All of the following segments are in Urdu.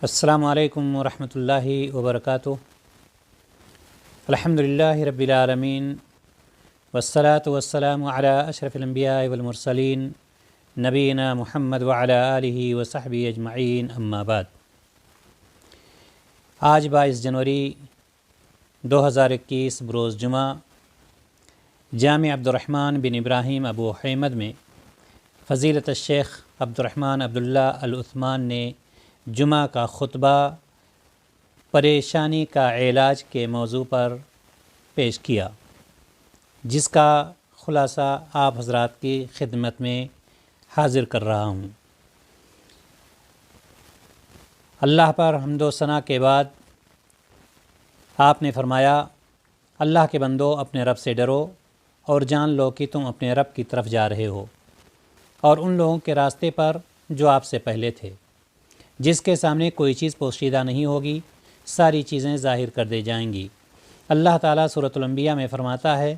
السلام علیکم ورحمۃ اللہ وبرکاتہ۔ الحمدللہ رب العالمین والصلاة والسلام علی اشرف الانبیاء والمرسلین نبینا محمد وعلی آلہ وصحبہ اجمعین، اما بعد۔ آج 22 جنوری 2021 بروز جمعہ جامع عبدالرحمن بن ابراہیم ابو حیمد میں فضیلت الشیخ عبدالرحمن عبداللہ العثمان نے جمعہ کا خطبہ پریشانی کا علاج کے موضوع پر پیش کیا، جس کا خلاصہ آپ حضرات کی خدمت میں حاضر کر رہا ہوں۔ اللہ پر حمد و ثنا کے بعد آپ نے فرمایا، اللہ کے بندو اپنے رب سے ڈرو اور جان لو کہ تم اپنے رب کی طرف جا رہے ہو اور ان لوگوں کے راستے پر جو آپ سے پہلے تھے، جس کے سامنے کوئی چیز پوشیدہ نہیں ہوگی، ساری چیزیں ظاہر کر دی جائیں گی۔ اللہ تعالیٰ سورۃ الانبیاء میں فرماتا ہے،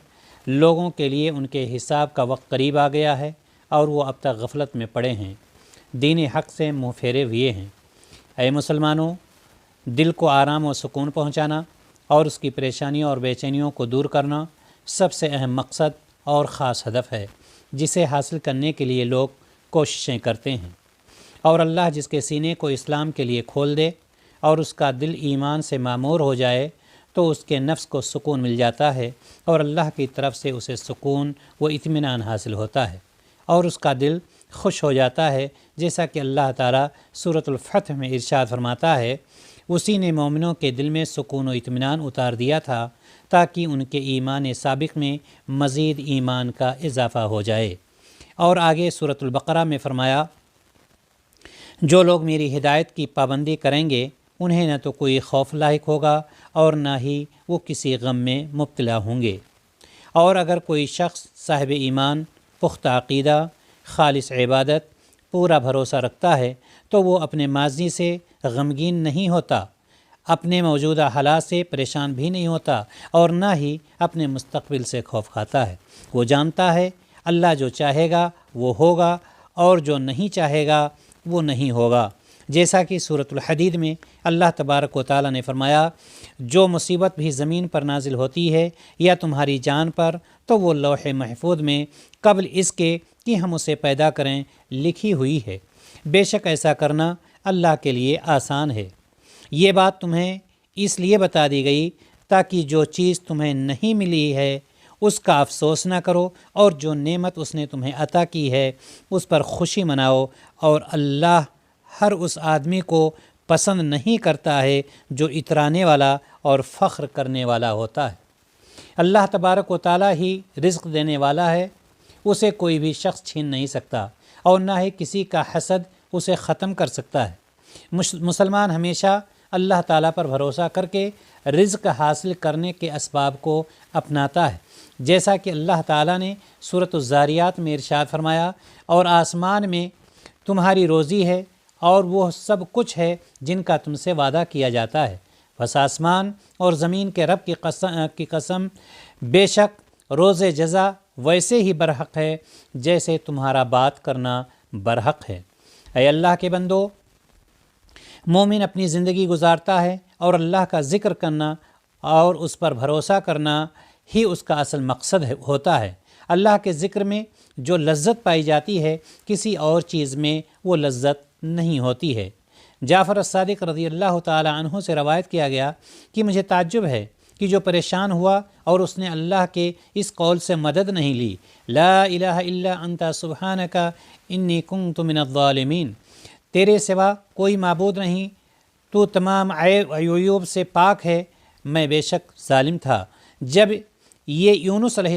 لوگوں کے لیے ان کے حساب کا وقت قریب آ گیا ہے اور وہ اب تک غفلت میں پڑے ہیں، دین حق سے منہ پھیرے ہوئے ہیں۔ اے مسلمانوں، دل کو آرام و سکون پہنچانا اور اس کی پریشانیوں اور بے چینیوں کو دور کرنا سب سے اہم مقصد اور خاص ہدف ہے، جسے حاصل کرنے کے لیے لوگ کوششیں کرتے ہیں۔ اور اللہ جس کے سینے کو اسلام کے لیے کھول دے اور اس کا دل ایمان سے معمور ہو جائے تو اس کے نفس کو سکون مل جاتا ہے اور اللہ کی طرف سے اسے سکون و اطمینان حاصل ہوتا ہے اور اس کا دل خوش ہو جاتا ہے، جیسا کہ اللہ تعالیٰ سورۃ الفتح میں ارشاد فرماتا ہے، اسی نے مومنوں کے دل میں سکون و اطمینان اتار دیا تھا تاکہ ان کے ایمان سابق میں مزید ایمان کا اضافہ ہو جائے۔ اور آگے سورۃ البقرہ میں فرمایا، جو لوگ میری ہدایت کی پابندی کریں گے انہیں نہ تو کوئی خوف لاحق ہوگا اور نہ ہی وہ کسی غم میں مبتلا ہوں گے۔ اور اگر کوئی شخص صاحب ایمان، پختہ عقیدہ، خالص عبادت، پورا بھروسہ رکھتا ہے تو وہ اپنے ماضی سے غمگین نہیں ہوتا، اپنے موجودہ حالات سے پریشان بھی نہیں ہوتا اور نہ ہی اپنے مستقبل سے خوف کھاتا ہے۔ وہ جانتا ہے اللہ جو چاہے گا وہ ہوگا اور جو نہیں چاہے گا وہ نہیں ہوگا، جیسا کہ سورۃ الحدید میں اللہ تبارک و تعالیٰ نے فرمایا، جو مصیبت بھی زمین پر نازل ہوتی ہے یا تمہاری جان پر تو وہ لوح محفوظ میں قبل اس کے کہ ہم اسے پیدا کریں لکھی ہوئی ہے، بے شک ایسا کرنا اللہ کے لیے آسان ہے۔ یہ بات تمہیں اس لیے بتا دی گئی تاکہ جو چیز تمہیں نہیں ملی ہے اس کا افسوس نہ کرو اور جو نعمت اس نے تمہیں عطا کی ہے اس پر خوشی مناؤ، اور اللہ ہر اس آدمی کو پسند نہیں کرتا ہے جو اترانے والا اور فخر کرنے والا ہوتا ہے۔ اللہ تبارک و تعالیٰ ہی رزق دینے والا ہے، اسے کوئی بھی شخص چھین نہیں سکتا اور نہ ہی کسی کا حسد اسے ختم کر سکتا ہے۔ مسلمان ہمیشہ اللہ تعالیٰ پر بھروسہ کر کے رزق حاصل کرنے کے اسباب کو اپناتا ہے، جیسا کہ اللہ تعالیٰ نے سورۃ الذاریات میں ارشاد فرمایا، اور آسمان میں تمہاری روزی ہے اور وہ سب کچھ ہے جن کا تم سے وعدہ کیا جاتا ہے، بس آسمان اور زمین کے رب کی قسم، بے شک روز جزا ویسے ہی برحق ہے جیسے تمہارا بات کرنا برحق ہے۔ اے اللہ کے بندو، مومن اپنی زندگی گزارتا ہے اور اللہ کا ذکر کرنا اور اس پر بھروسہ کرنا ہی اس کا اصل مقصد ہوتا ہے۔ اللہ کے ذکر میں جو لذت پائی جاتی ہے کسی اور چیز میں وہ لذت نہیں ہوتی ہے۔ جعفر الصادق رضی اللہ تعالی عنہ سے روایت کیا گیا کہ مجھے تعجب ہے کہ جو پریشان ہوا اور اس نے اللہ کے اس قول سے مدد نہیں لی، لا الہ الا انت سبحانک انی کنت من الظالمین، تیرے سوا کوئی معبود نہیں، تو تمام عیب عیوب سے پاک ہے، میں بے شک ظالم تھا۔ جب یہ یونس علیہ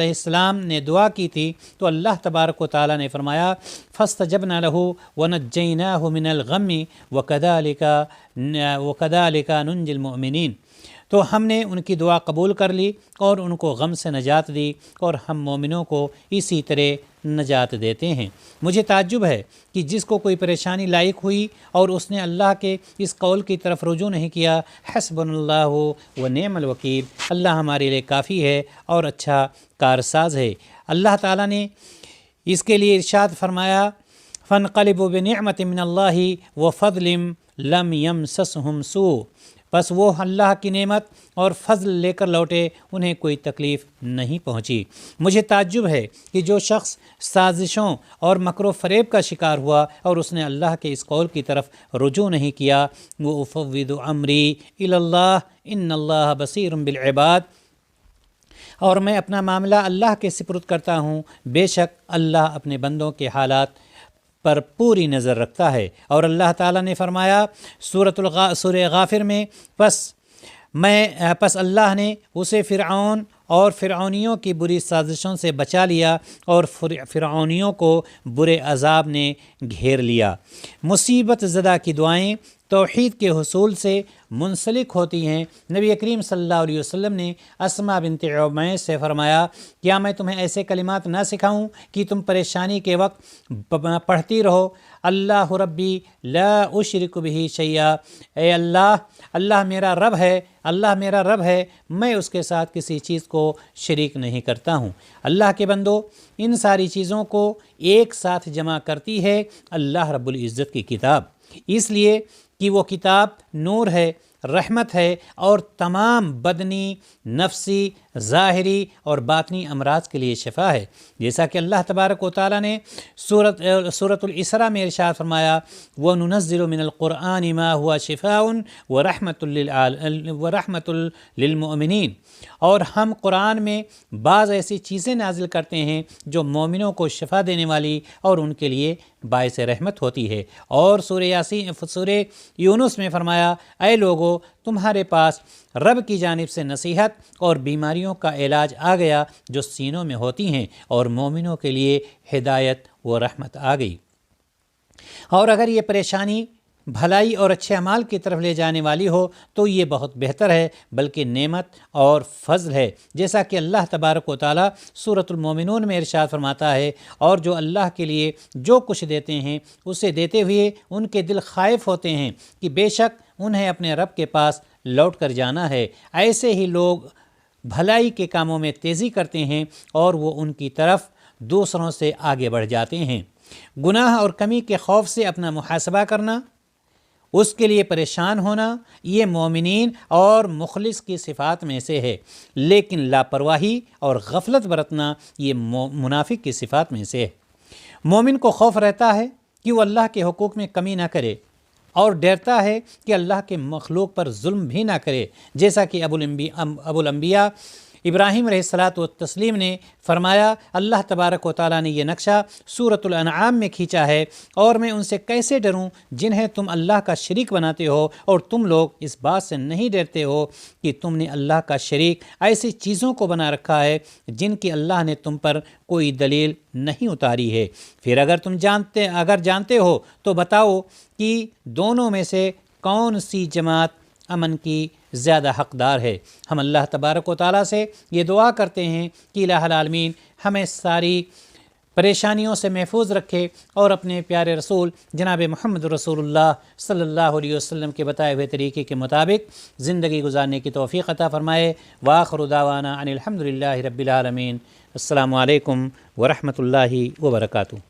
السلام نے دعا کی تھی تو اللہ تبارک و تعالیٰ نے فرمایا، فاستجبنا له ونجیناہ من الغم وکذلک ننجی المؤمنین، تو ہم نے ان کی دعا قبول کر لی اور ان کو غم سے نجات دی اور ہم مومنوں کو اسی طرح نجات دیتے ہیں۔ مجھے تعجب ہے کہ جس کو کوئی پریشانی لاحق ہوئی اور اس نے اللہ کے اس قول کی طرف رجوع نہیں کیا، حسبنا اللہ و نعم الوکیل، اللہ ہمارے لیے کافی ہے اور اچھا کارساز ہے۔ اللہ تعالیٰ نے اس کے لیے ارشاد فرمایا، فانقلبوا بنعمت من اللہ وفضل لم یمسسہم سوء، بس وہ اللہ کی نعمت اور فضل لے کر لوٹے، انہیں کوئی تکلیف نہیں پہنچی۔ مجھے تعجب ہے کہ جو شخص سازشوں اور مکر و فریب کا شکار ہوا اور اس نے اللہ کے اس قول کی طرف رجوع نہیں کیا، وہ افوض امری الی اللہ ان اللہ بصیر بالعباد، اور میں اپنا معاملہ اللہ کے سپرد کرتا ہوں، بے شک اللہ اپنے بندوں کے حالات پر پوری نظر رکھتا ہے۔ اور اللہ تعالیٰ نے فرمایا سورہ غافر میں، پس اللہ نے اسے فرعون اور فرعونیوں کی بری سازشوں سے بچا لیا اور فرعونیوں کو برے عذاب نے گھیر لیا۔ مصیبت زدہ کی دعائیں توحید کے حصول سے منسلک ہوتی ہیں۔ نبی کریم صلی اللہ علیہ وسلم نے اسماء بنت عمیس سے فرمایا، کیا میں تمہیں ایسے کلمات نہ سکھاؤں کہ تم پریشانی کے وقت پڑھتی رہو؟ اللہ ربی لا اشرک بہ شیئا، اے اللہ، اللہ میرا رب ہے، اللہ میرا رب ہے، میں اس کے ساتھ کسی چیز کو شریک نہیں کرتا ہوں۔ اللہ کے بندو، ان ساری چیزوں کو ایک ساتھ جمع کرتی ہے اللہ رب العزت کی کتاب، اس لیے کہ وہ کتاب نور ہے، رحمت ہے، اور تمام بدنی، نفسی، ظاہری اور باطنی امراض کے لیے شفا ہے۔ جیسا کہ اللہ تبارک و تعالیٰ نے سورۃ الاسراء میں ارشاد فرمایا، وَنُنَزِّلُ مِنَ الْقُرْآنِ مَا هُوَ شِفَاءٌ وَرَحْمَةٌ لِّلْمُؤْمِنِينَ، اور ہم قرآن میں بعض ایسی چیزیں نازل کرتے ہیں جو مومنوں کو شفا دینے والی اور ان کے لیے باعث رحمت ہوتی ہے۔ اور سورہ یونس میں فرمایا، اے لوگو، تمہارے پاس رب کی جانب سے نصیحت اور بیماریوں کا علاج آ گیا جو سینوں میں ہوتی ہیں، اور مومنوں کے لیے ہدایت و رحمت آ گئی۔ اور اگر یہ پریشانی بھلائی اور اچھے اعمال کی طرف لے جانے والی ہو تو یہ بہت بہتر ہے، بلکہ نعمت اور فضل ہے، جیسا کہ اللہ تبارک و تعالیٰ سورۃ المومنون میں ارشاد فرماتا ہے، اور جو اللہ کے لیے جو کچھ دیتے ہیں اسے دیتے ہوئے ان کے دل خائف ہوتے ہیں کہ بے شک انہیں اپنے رب کے پاس لوٹ کر جانا ہے، ایسے ہی لوگ بھلائی کے کاموں میں تیزی کرتے ہیں اور وہ ان کی طرف دوسروں سے آگے بڑھ جاتے ہیں۔ گناہ اور کمی کے خوف سے اپنا محاسبہ کرنا، اس کے لیے پریشان ہونا، یہ مومنین اور مخلص کی صفات میں سے ہے، لیکن لاپرواہی اور غفلت برتنا یہ منافق کی صفات میں سے ہے۔ مومن کو خوف رہتا ہے کہ وہ اللہ کے حقوق میں کمی نہ کرے، اور ڈرتا ہے کہ اللہ کے مخلوق پر ظلم بھی نہ کرے، جیسا کہ ابو الانبیاء ابراہیم علیہ الصلاۃ والتسلیم نے فرمایا، اللہ تبارک و تعالیٰ نے یہ نقشہ سورۃ الانعام میں کھینچا ہے، اور میں ان سے کیسے ڈروں جنہیں تم اللہ کا شریک بناتے ہو، اور تم لوگ اس بات سے نہیں ڈرتے ہو کہ تم نے اللہ کا شریک ایسی چیزوں کو بنا رکھا ہے جن کی اللہ نے تم پر کوئی دلیل نہیں اتاری ہے۔ پھر اگر جانتے ہو تو بتاؤ کہ دونوں میں سے کون سی جماعت امن کی زیادہ حقدار ہے۔ ہم اللہ تبارک و تعالیٰ سے یہ دعا کرتے ہیں کہ الہ العالمین ہمیں ساری پریشانیوں سے محفوظ رکھے اور اپنے پیارے رسول جناب محمد رسول اللہ صلی اللہ علیہ وسلم کے بتائے ہوئے طریقے کے مطابق زندگی گزارنے کی توفیق عطا فرمائے۔ وآخر دعوانا ان الحمد للہ رب العالمین۔ السلام علیکم ورحمۃ اللہ وبرکاتہ۔